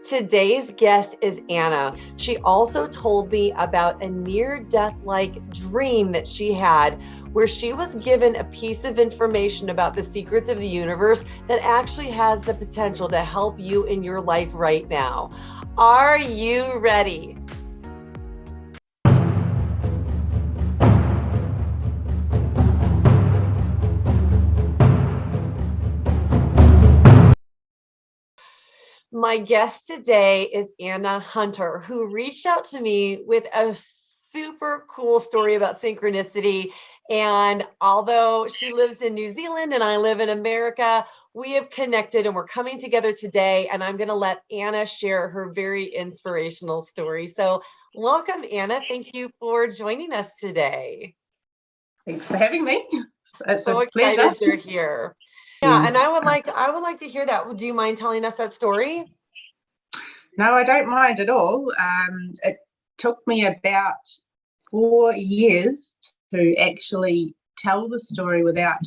Today's guest is Anna. She also told me about a near-death-like dream that she had where she was given a piece of information about the secrets of the universe that actually has the potential to help you in your life right now. Are you ready? My guest today is Hunter, who reached out to me with a super cool story about synchronicity. And although she lives in New Zealand and I live in America, we have connected and we're coming together today. And I'm going to let Anna share her very inspirational story. So welcome, Anna. Thank you for joining us today. Thanks for having me. It's so excited you're here. Yeah, and I would like to hear that. Do you mind telling us that story? No, I don't mind at all. It took me about 4 years to actually tell the story without,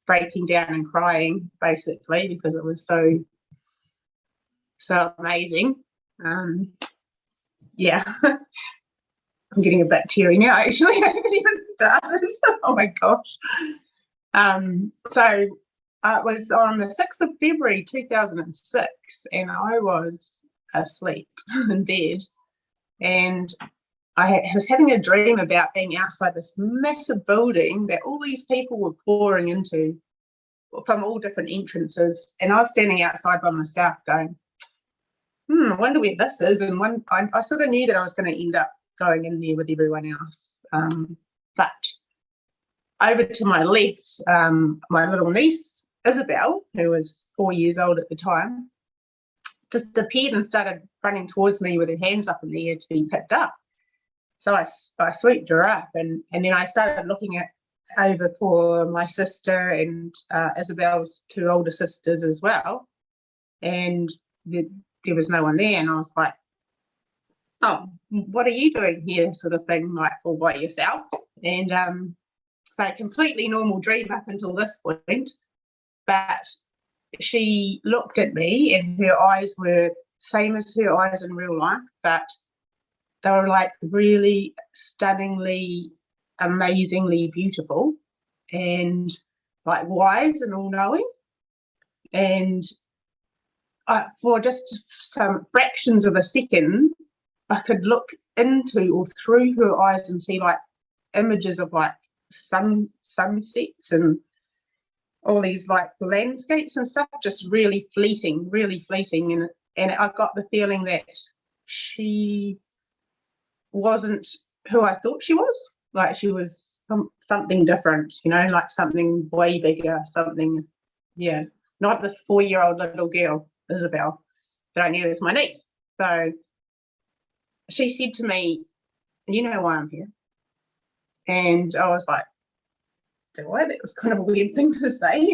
breaking down and crying, basically, because it was so amazing. I'm getting a bit teary now, actually. I haven't even started. Oh my gosh. So it was on the 6th of February 2006, and I was asleep in bed, and I was having a dream about being outside this massive building that all these people were pouring into from all different entrances, and I was standing outside by myself going, I wonder where this is. And I sort of knew that I was going to end up going in there with everyone else, but over to my left, my little niece, Isabelle, who was 4 years old at the time, just appeared and started running towards me with her hands up in the air to be picked up. So I swooped her up, and then I started looking over for my sister and Isabelle's two older sisters as well. And there was no one there, and I was like, oh, what are you doing here, sort of thing, like all by yourself? And so completely normal dream up until this point, but she looked at me and her eyes were same as her eyes in real life, but they were like really stunningly, amazingly beautiful and like wise and all-knowing. And for just some fractions of a second, I could look into or through her eyes and see like images of like sunsets and all these like landscapes and stuff, just really fleeting. And I got the feeling that she wasn't who I thought she was. Like she was something different, like something way bigger, something, not this 4-year-old little girl, Isabelle, that I knew as my niece. So she said to me, you know why I'm here? And I was like, do I? That was kind of a weird thing to say,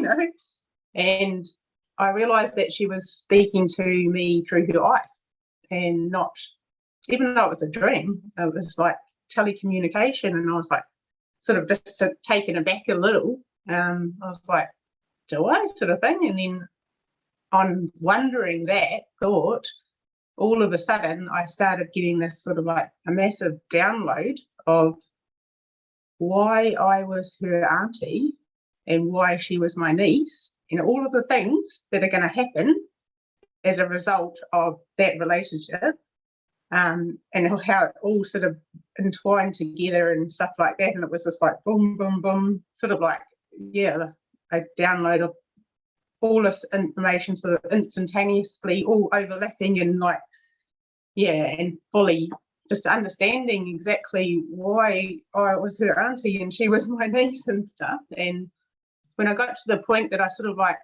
And I realised that she was speaking to me through her eyes, and not, even though it was a dream, it was like telecommunication. And I was like, sort of just taken aback a little. I was like, do I, sort of thing? And then on wondering that thought, all of a sudden I started getting this sort of like a massive download of why I was her auntie and why she was my niece, and all of the things that are going to happen as a result of that relationship, and how it all sort of entwined together and stuff like that. And it was just like boom, boom, boom, sort of like, a download of all this information sort of instantaneously, all overlapping and like, and fully just understanding exactly why I was her auntie and she was my niece and stuff. And when I got to the point that I sort of like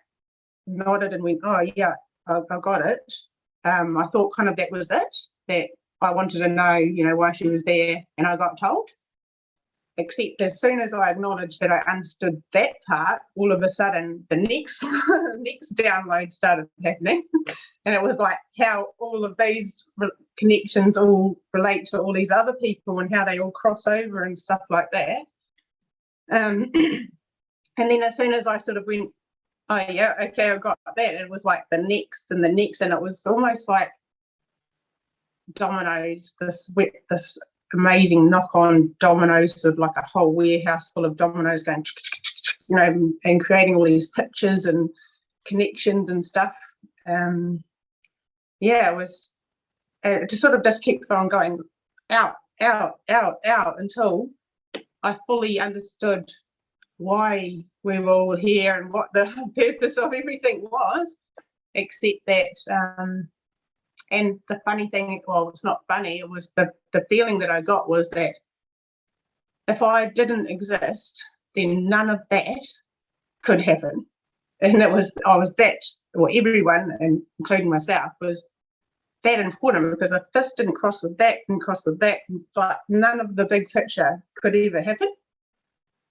nodded and went, oh yeah, I got it, I thought kind of that was it, that I wanted to know, why she was there, and I got told. Except as soon as I acknowledged that I understood that part, all of a sudden the next download started happening. And it was like how all of these connections all relate to all these other people and how they all cross over and stuff like that. And then as soon as I sort of went, oh yeah, okay, I got that. It was like the next and the next, and it was almost like dominoes, this amazing knock-on dominoes of like a whole warehouse full of dominoes going, you know, and creating all these pictures and connections and stuff. Yeah, it was, it just sort of just kept on going out, out, out, out until I fully understood why we were all here and what the purpose of everything was, except that, and the funny thing, well, it's not funny, it was the feeling that I got was that if I didn't exist, then none of that could happen. And I was that, or everyone, and including myself, was that important, because if this didn't cross with that and cross with that, but none of the big picture could ever happen.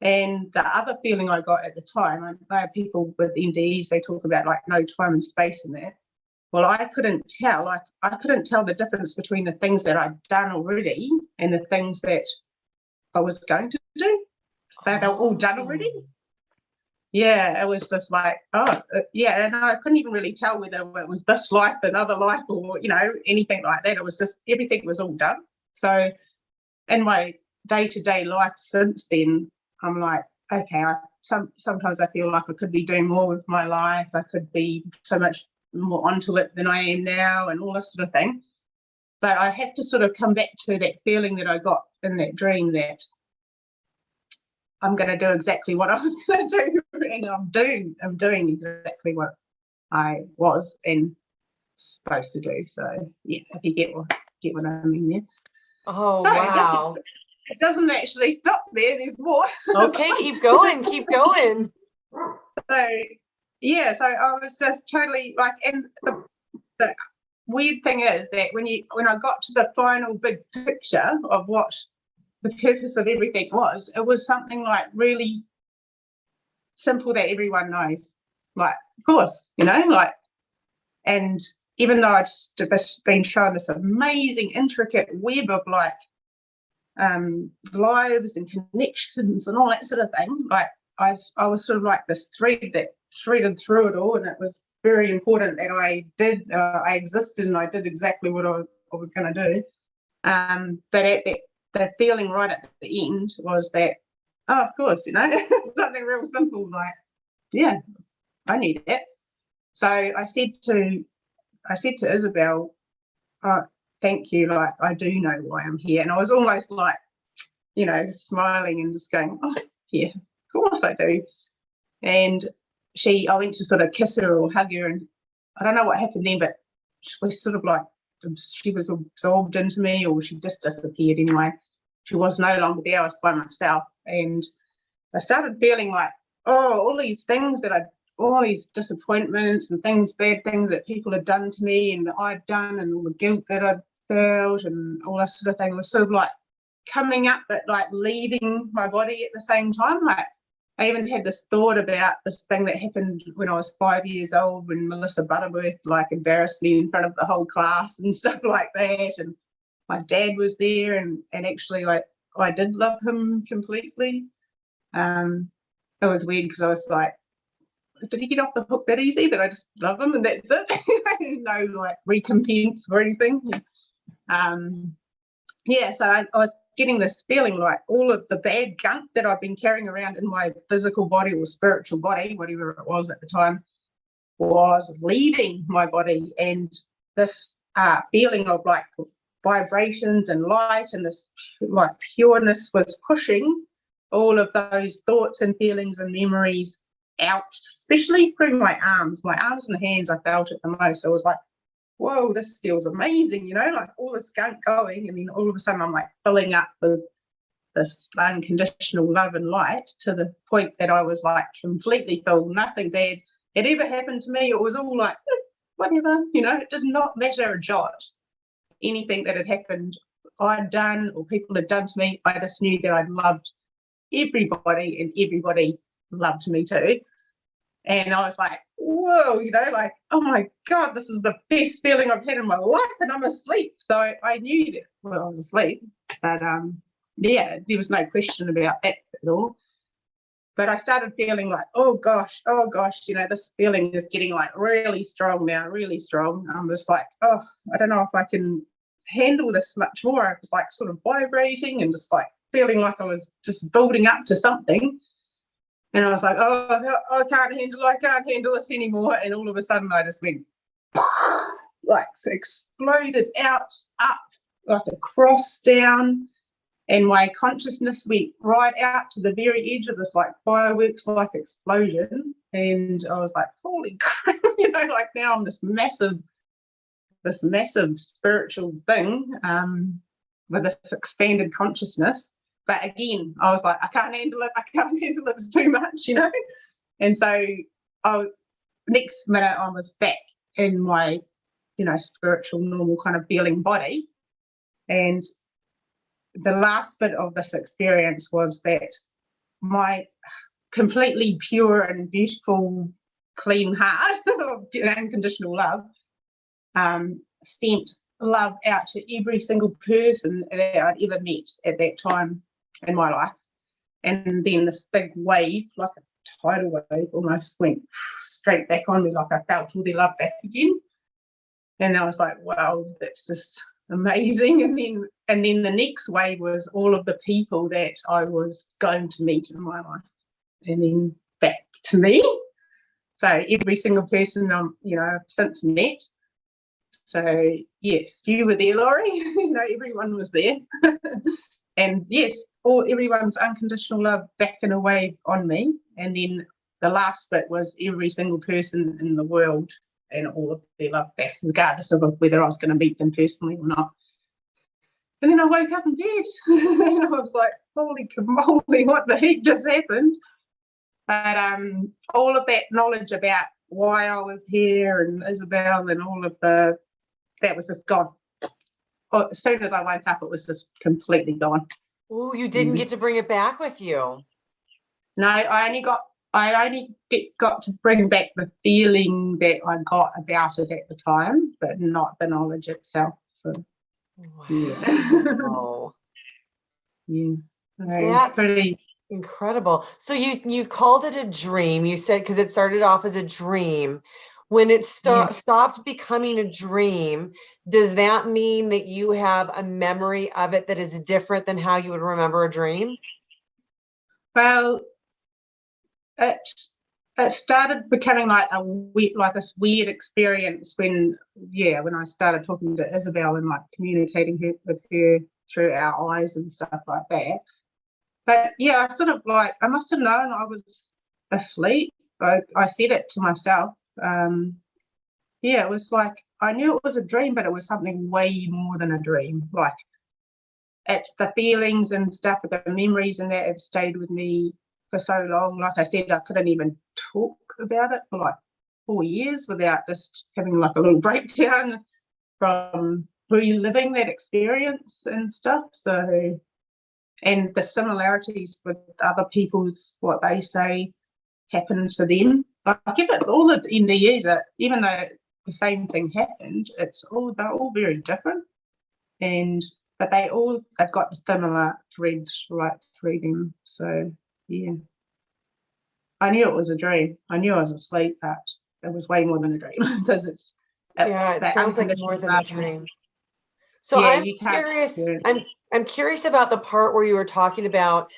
And the other feeling I got at the time, I know people with NDEs, they talk about like no time and space in that. Well, I couldn't tell. I couldn't tell the difference between the things that I'd done already and the things that I was going to do. They were all done already. Yeah, it was just like, oh, yeah, and I couldn't even really tell whether it was this life, another life, or, you know, anything like that. It was just, everything was all done. So in my day-to-day life since then, I'm like, okay, sometimes I feel like I could be doing more with my life. I could be so much more onto it than I am now, and all this sort of thing. But I have to sort of come back to that feeling that I got in that dream, that I'm going to do exactly what I was going to do, and I'm doing exactly what I was and supposed to do. So yeah, if you get what I mean there. Oh, so wow. It doesn't actually stop there. There's more. Okay, keep going. So yeah, so I was just totally like, and the weird thing is that when I got to the final big picture of what the purpose of everything was, it was something like really simple that everyone knows. Like, of course, you know, like, and even though I'd just been shown this amazing, intricate web of like lives and connections and all that sort of thing, like I was sort of like this thread that threaded through it all, and it was very important that I existed and I did exactly what I was going to do. But at the feeling right at the end was that, oh, of course, you know, something real simple, like, yeah, I need that. So I said to Isabelle, oh, thank you, like, I do know why I'm here. And I was almost like, you know, smiling and just going, oh, yeah, of course I do. And I went to sort of kiss her or hug her, and I don't know what happened then, but she was sort of like, she was absorbed into me, or she just disappeared anyway. She was no longer there. I was by myself, and I started feeling like, oh, all these things all these disappointments and bad things that people had done to me and that I'd done, and all the guilt that I'd felt and all that sort of thing was sort of like coming up, but like leaving my body at the same time. Like, I even had this thought about this thing that happened when I was 5 years old, when Melissa Butterworth like embarrassed me in front of the whole class and stuff like that. And my dad was there, and actually, like, I did love him completely. It was weird because I was like, did he get off the hook that easy, that I just love him and that's it? No like recompense or anything. Yeah, so I was getting this feeling like all of the bad gunk that I've been carrying around in my physical body or spiritual body, whatever it was at the time, was leaving my body, and this feeling of like vibrations and light and this like pureness was pushing all of those thoughts and feelings and memories out, especially through my arms and hands. I felt it the most. I was like, whoa, this feels amazing, you know, like all this gunk going, and then all of a sudden I'm like filling up with this unconditional love and light, to the point that I was like completely filled. Nothing bad had ever happened to me. It was all like, whatever, you know, it did not matter a jot. Anything that had happened, I'd done, or people had done to me, I just knew that I'd loved everybody, and everybody loved me too. And I was like, whoa, you know, like, oh my God, this is the best feeling I've had in my life, and I'm asleep. So I knew that, well, I was asleep, but yeah, there was no question about that at all. But I started feeling like, oh gosh, this feeling is getting like really strong now, really strong. I'm just like, oh, I don't know if I can handle this much more. I was like sort of vibrating and just like feeling like I was just building up to something. And I was like, oh, I can't handle this anymore. And all of a sudden I just went, like exploded out, up, like across, down. And my consciousness went right out to the very edge of this like fireworks like explosion. And I was like, holy crap, like now I'm this massive spiritual thing with this expanded consciousness. But again, I was like, I can't handle it, it's too much, And so next minute I was back in my, spiritual, normal kind of feeling body. And the last bit of this experience was that my completely pure and beautiful, clean heart of unconditional love sent love out to every single person that I'd ever met at that time in my life. And then this big wave, like a tidal wave, almost went straight back on me, like I felt all their love back again. And I was like, wow, that's just amazing. And then the next wave was all of the people that I was going to meet in my life, and then back to me. So every single person I've since met. So yes, you were there, Laurie. Everyone was there. And yes, everyone's unconditional love back in a wave on me. And then the last bit was every single person in the world and all of their love back, regardless of whether I was going to meet them personally or not. And then I woke up in bed and I was like, holy moly, what the heck just happened? But all of that knowledge about why I was here and Isabelle and all of that was just gone. As soon as I woke up, it was just completely gone. Oh, you didn't get to bring it back with you? No, I only got to bring back the feeling that I got about it at the time, but not the knowledge itself. So, wow. Yeah. That's pretty incredible. So you called it a dream. You said because it started off as a dream. When it stopped becoming a dream, does that mean that you have a memory of it that is different than how you would remember a dream? Well, it started becoming like this weird experience when I started talking to Isabelle and like communicating with her through our eyes and stuff like that. But yeah, I sort of like, I must have known I was asleep. I said it to myself. It was like, I knew it was a dream, but it was something way more than a dream. Like, the feelings and stuff, the memories and that have stayed with me for so long. Like I said, I couldn't even talk about it for like 4 years without just having like a little breakdown from reliving that experience and stuff. So, and the similarities with other people's, what they say happened to them. Like all the NDEs, even though the same thing happened, they're all very different. But they've got similar threads right through them. So yeah, I knew it was a dream. I knew I was asleep, but it was way more than a dream because it sounds like more than a dream. So I'm curious. I'm curious about the part where you were talking about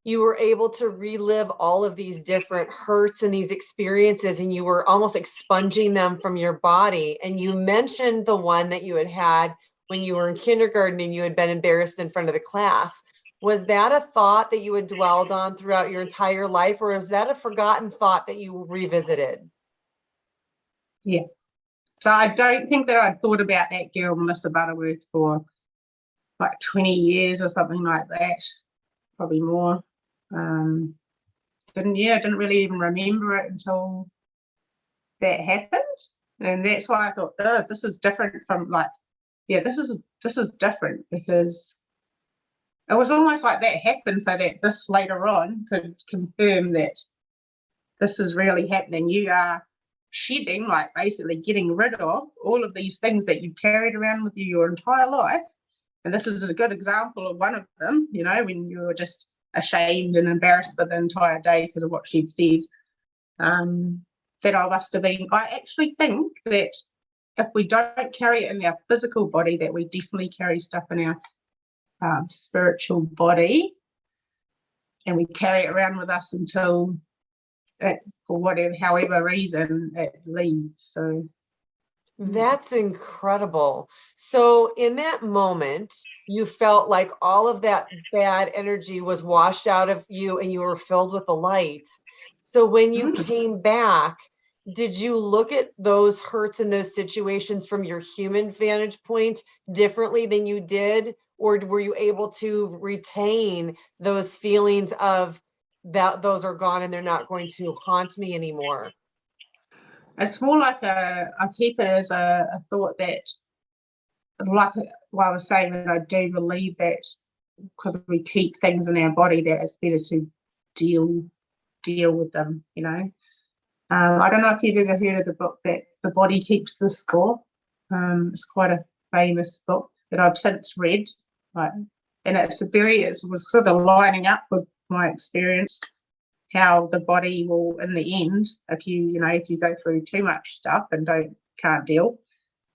you were able to relive all of these different hurts and these experiences, and you were almost expunging them from your body. And you mentioned the one that you had when you were in kindergarten and you had been embarrassed in front of the class. Was that a thought that you had dwelled on throughout your entire life, or was that a forgotten thought that you revisited? Yeah. So I don't think that I'd thought about that girl, Melissa Butterworth, for like 20 years or something like that, probably more. I didn't really even remember it until that happened. And that's why I thought, oh, this is different from this is different, because it was almost like that happened so that this later on could confirm that this is really happening. You are shedding, like basically getting rid of all of these things that you've carried around with you your entire life. And this is a good example of one of them, when you were just ashamed and embarrassed for the entire day because of what she'd said. That I must have been. I actually think that if we don't carry it in our physical body, that we definitely carry stuff in our spiritual body, and we carry it around with us until for whatever, however reason, it leaves. So that's incredible. So in that moment, you felt like all of that bad energy was washed out of you and you were filled with the light. So when you came back, did you look at those hurts and those situations from your human vantage point differently than you did? Or were you able to retain those feelings of that those are gone and they're not going to haunt me anymore? it's more like I keep it as a thought that, like what I was saying, that I do believe that because we keep things in our body, that it's better to deal with them, you know. I don't know if you've ever heard of the book that The Body Keeps the Score. It's quite a famous book that I've since read, right? And it was sort of lining up with my experience, how the body will, in the end, if you go through too much stuff and can't deal,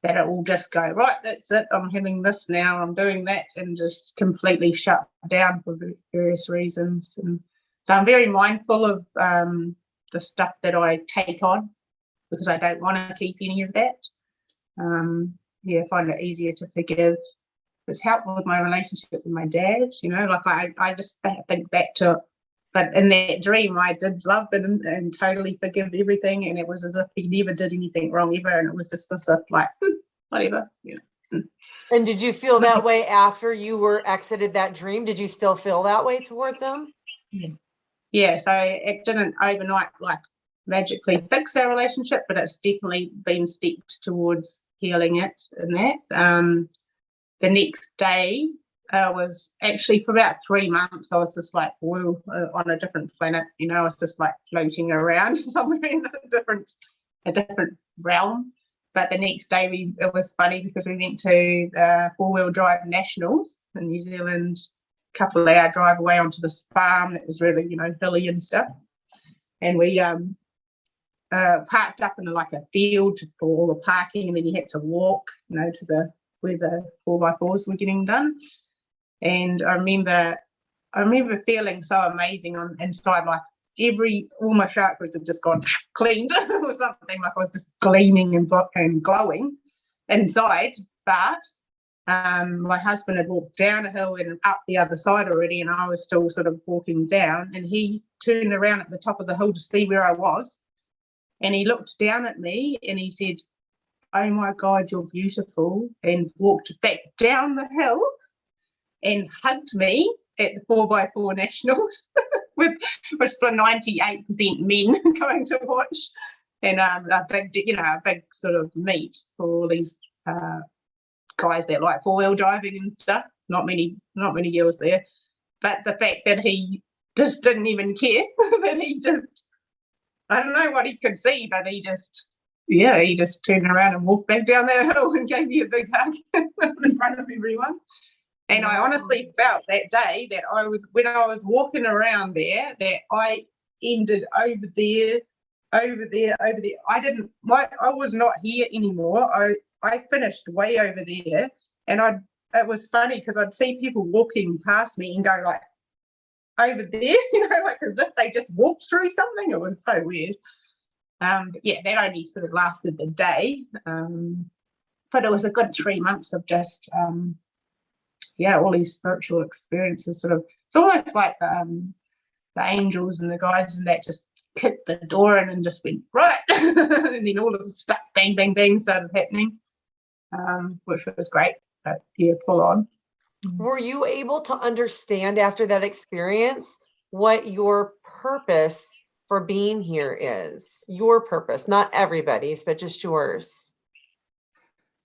that it will just go, right, that's it, I'm having this now, I'm doing that, and just completely shut down for various reasons. And so I'm very mindful of the stuff that I take on, because I don't want to keep any of that. I find it easier to forgive. It's helped with my relationship with my dad, like I just think back to, but in that dream I did love him and totally forgive everything, and it was as if he never did anything wrong ever, and it was just as if like, whatever, And did you feel that way after you were exited that dream? Did you still feel that way towards him? Yeah, so it didn't overnight like magically fix our relationship, but it's definitely been steps towards healing it in that. The next day was actually for about 3 months, I was just like, whoa, on a different planet, I was just like floating around somewhere in a different realm. But the next day it was funny because we went to the 4-wheel drive nationals in New Zealand, couple of hour drive away onto this farm that was really, hilly and stuff. And we parked up in like a field for all the parking, and then you had to walk, to where the 4x4s were getting done. And I remember feeling so amazing on inside, like all my chakras had just gone cleaned or something, like I was just gleaming and glowing inside. But my husband had walked down a hill and up the other side already, and I was still sort of walking down, and he turned around at the top of the hill to see where I was, and he looked down at me and he said, "Oh my God, you're beautiful," and walked back down the hill and hugged me at the 4x4 nationals with the 98% men going to watch, and a big sort of meet for all these guys that like 4-wheel driving and stuff. Not many girls there, but the fact that he just didn't even care, that he just, I don't know what he could see, but he just turned around and walked back down that hill and gave me a big hug in front of everyone. And I honestly felt that day that when I was walking around there, that I ended over there. I was not here anymore. I finished way over there, and it was funny because I'd see people walking past me and go like, over there, like as if they just walked through something. It was so weird. But yeah, that only sort of lasted the day. But it was a good 3 months of just all these spiritual experiences. Sort of, it's almost like the angels and the guides and that just kicked the door in and just went right, and then all of the stuff, bang, bang, bang, started happening, which was great. But yeah, full on. Were you able to understand after that experience what your purpose for being here is? Your purpose, not everybody's, but just yours.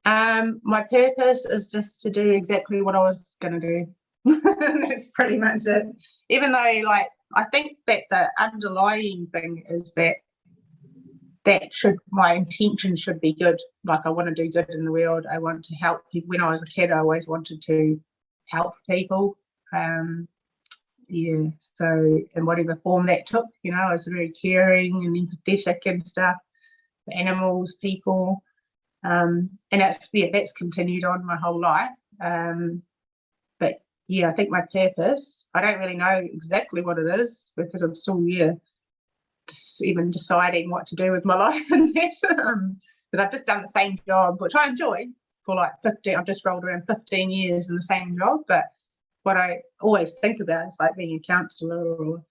My purpose is just to do exactly what I was going to do. That's pretty much it. Even though, like, I think that the underlying thing is that my intention should be good. Like, I want to do good in the world. I want to help people. When I was a kid, I always wanted to help people. yeah, so in whatever form that took, I was very caring and empathetic and stuff for animals, people, and that's continued on my whole life. But yeah, I think my purpose, I don't really know exactly what it is because I'm still even deciding what to do with my life and that, because I've just done the same job, which I enjoyed for like 15. I've just rolled around 15 years in the same job, but what I always think about is like being a counsellor or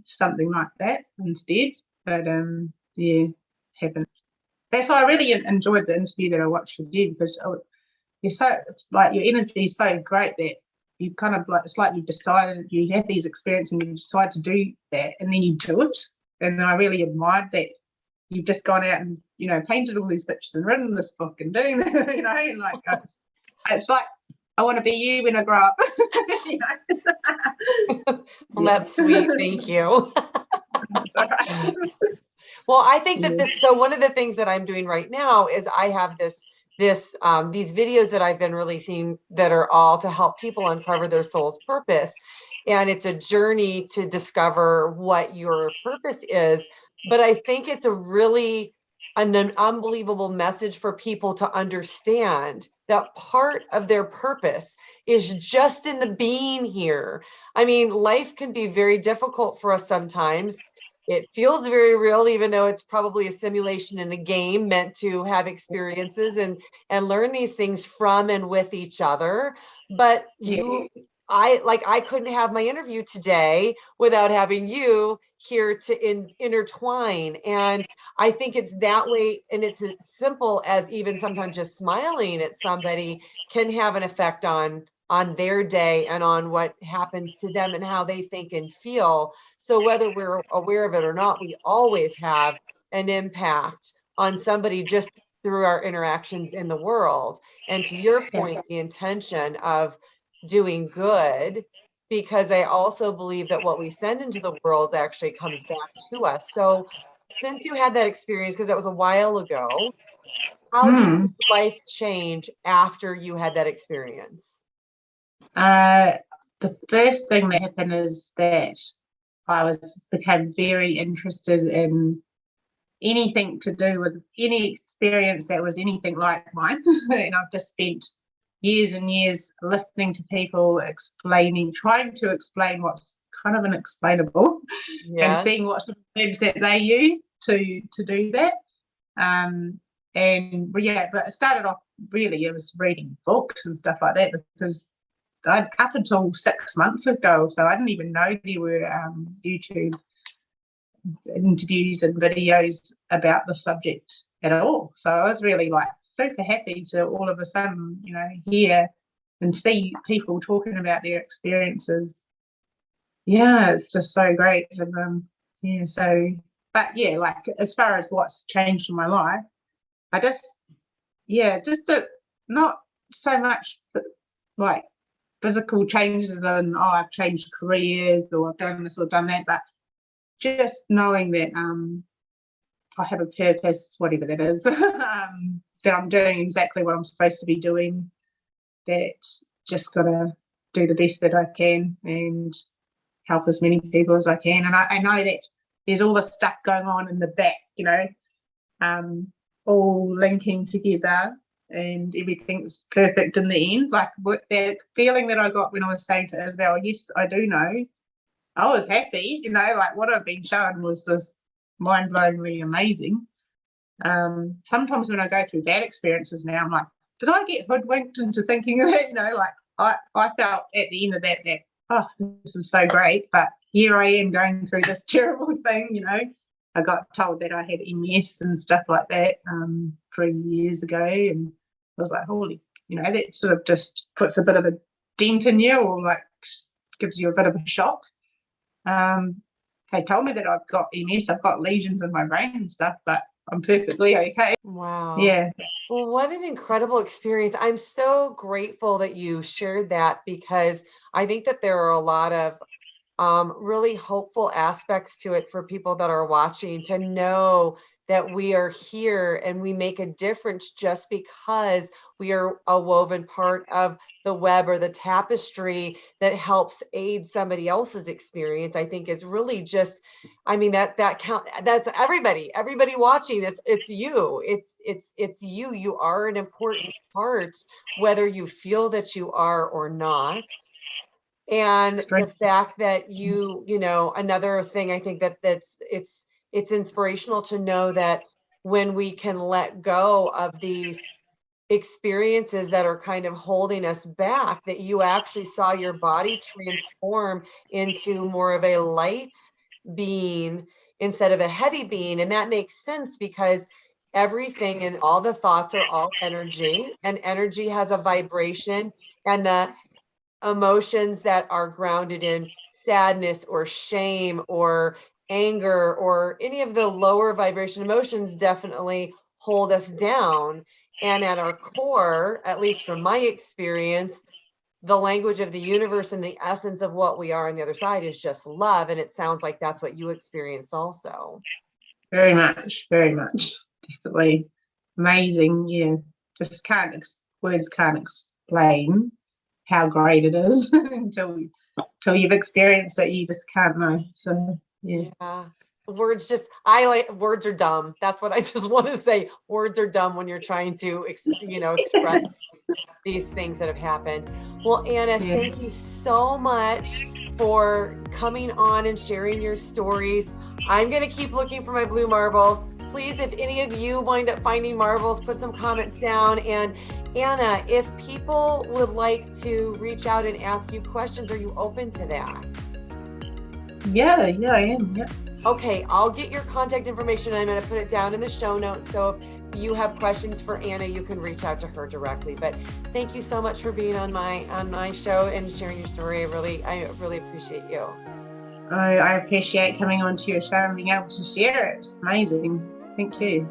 something like that instead. But yeah, haven't. That's why I really enjoyed the interview that I watched with you, because you're so, like, your energy is so great that you kind of like, it's like you decided, you have these experiences and you decide to do that and then you do it. And I really admired that you've just gone out and, painted all these pictures and written this book and doing that, and like, it's like, I want to be you when I grow up. Well, that's sweet. Thank you. Well, I think that so one of the things that I'm doing right now is I have these videos that I've been releasing that are all to help people uncover their soul's purpose. And it's a journey to discover what your purpose is. But I think it's an unbelievable message for people to understand that part of their purpose is just in the being here. I mean, life can be very difficult for us sometimes. It feels very real, even though it's probably a simulation in a game meant to have experiences and learn these things from and with each other. But I couldn't have my interview today without having you here to intertwine. And I think it's that way. And it's as simple as even sometimes just smiling at somebody can have an effect on their day and on what happens to them and how they think and feel. So whether we're aware of it or not, we always have an impact on somebody just through our interactions in the world. And to your point, the intention of doing good, because I also believe that what we send into the world actually comes back to us. So since you had that experience, because that was a while ago, how did life change after you had that experience? The first thing that happened is that I became very interested in anything to do with any experience that was anything like mine. And I've just spent years and years listening to people trying to explain what's kind of unexplainable, and seeing what sort of words that they use to do that. But it started off really, it was reading books and stuff like that, because up until 6 months ago, so I didn't even know there were YouTube interviews and videos about the subject at all. So I was really like super happy to all of a sudden, hear and see people talking about their experiences. Yeah, it's just so great. And like as far as what's changed in my life, I just that not so much like physical changes and I've changed careers or I've done this or done that, but just knowing that I have a purpose, whatever that is, that I'm doing exactly what I'm supposed to be doing, that just got to do the best that I can and help as many people as I can. And I know that there's all this stuff going on in the back, all linking together, and everything's perfect in the end. Like that feeling that I got when I was saying to Isabelle, yes, I do know, I was happy, like what I've been shown was just mind-blowingly amazing. Sometimes when I go through bad experiences now, I'm like, did I get hoodwinked into thinking of it? Like I felt at the end of that, this is so great, but here I am going through this terrible thing, I got told that I had MS and stuff like that 3 years ago, and I was like, holy, that sort of just puts a bit of a dent in you, or like gives you a bit of a shock. They told me that I've got MS, I've got lesions in my brain and stuff, but I'm perfectly okay. Wow. Yeah. Well, what an incredible experience. I'm so grateful that you shared that, because I think that there are a lot of really hopeful aspects to it for people that are watching, to know that we are here and we make a difference just because we are a woven part of the web or the tapestry that helps aid somebody else's experience, I think is really just, I mean, that count, that's everybody watching. It's you, it's you. You are an important part, whether you feel that you are or not. And the fact that you know, another thing I think it's inspirational to know that when we can let go of these experiences that are kind of holding us back, that you actually saw your body transform into more of a light being instead of a heavy being. And that makes sense because everything and all the thoughts are all energy, and energy has a vibration, and the emotions that are grounded in sadness or shame or anger or any of the lower vibration emotions definitely hold us down. And at our core, at least from my experience, the language of the universe and the essence of what we are on the other side is just love. And it sounds like that's what you experienced also. Very much, definitely amazing. Yeah, just words can't explain how great it is until you've experienced it. You just can't know. So yeah. Words are dumb. That's what I just want to say. Words are dumb when you're trying to express these things that have happened. Well, Anna, thank you so much for coming on and sharing your stories. I'm going to keep looking for my blue marbles. Please, if any of you wind up finding marbles, put some comments down. And Anna, if people would like to reach out and ask you questions, are you open to that? Yeah, I am. Yeah. Okay, I'll get your contact information. I'm going to put it down in the show notes. So if you have questions for Anna, you can reach out to her directly. But thank you so much for being on my show and sharing your story. I really appreciate you. I appreciate coming on to your show and being able to share it. It's amazing. Thank you.